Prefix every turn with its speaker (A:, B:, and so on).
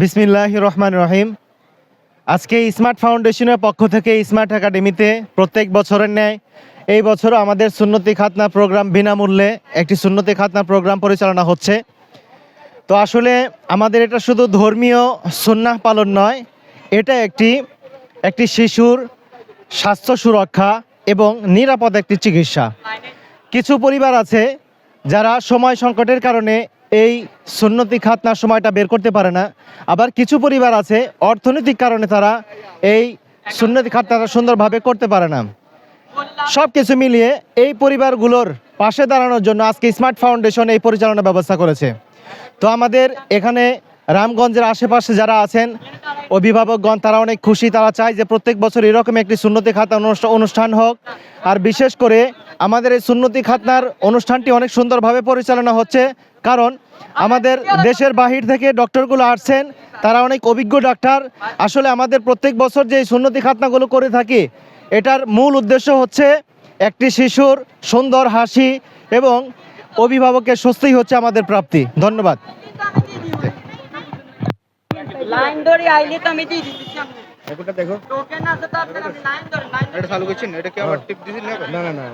A: বিসমিল্লাহির রহমানির রহিম। আজকে স্মার্ট ফাউন্ডেশনের পক্ষ থেকে স্মার্ট একাডেমিতে প্রত্যেক বছরের ন্যায় এই বছরও আমাদের সুন্নতি খাতনা প্রোগ্রাম বিনামূল্যে একটি সুন্নতি খাতনা প্রোগ্রাম পরিচালনা হচ্ছে। তো আসলে আমাদের এটা শুধু ধর্মীয় সুন্নাহ পালন নয়, এটা একটি শিশুর স্বাস্থ্য সুরক্ষা এবং নিরাপদ একটি চিকিৎসা। কিছু পরিবার আছে যারা সময় সংকটের কারণে এই সুন্নতি খাতনার সময়টা বের করতে পারে না, আবার কিছু পরিবার আছে অর্থনৈতিক কারণে তারা এই সুন্নতি খাতনাটা সুন্দরভাবে করতে পারে না। সব কিছু মিলিয়ে এই পরিবারগুলোর পাশে দাঁড়ানোর জন্য আজকে স্মার্ট ফাউন্ডেশন এই পরিচালনা ব্যবস্থা করেছে। তো আমাদের এখানে রামগঞ্জের আশেপাশে যারা আছেন অভিভাবকগণ, তারা অনেক খুশি। তারা চায় যে প্রত্যেক বছর এরকম একটি সুন্নতি খাতনা অনুষ্ঠান হোক। আর বিশেষ করে আমাদের এই সুন্নতি খাতনার অনুষ্ঠানটি অনেক সুন্দরভাবে পরিচালনা হচ্ছে, কারণ আমাদের দেশের বাহির থেকে ডক্টরগুলো আসছেন, তারা অনেক অভিজ্ঞ ডাক্তার। আসলে আমাদের প্রত্যেক বছর যে এই সুন্নতি খাতনাগুলো করে থাকি, এটার মূল উদ্দেশ্য হচ্ছে একটি শিশুর সুন্দর হাসি এবং অভিভাবকের স্বস্তি হচ্ছে আমাদের প্রাপ্তি। ধন্যবাদ।
B: লাইন ধরে আইলে তো আমি দিয়ে দিচ্ছি সামনে।
C: এটা দেখো,
B: টোকেন আছে তো আপনারা লাইন ধরে
C: এটা চালু করছেন, এটা কি আবার টিপ দিছেন না? না না না।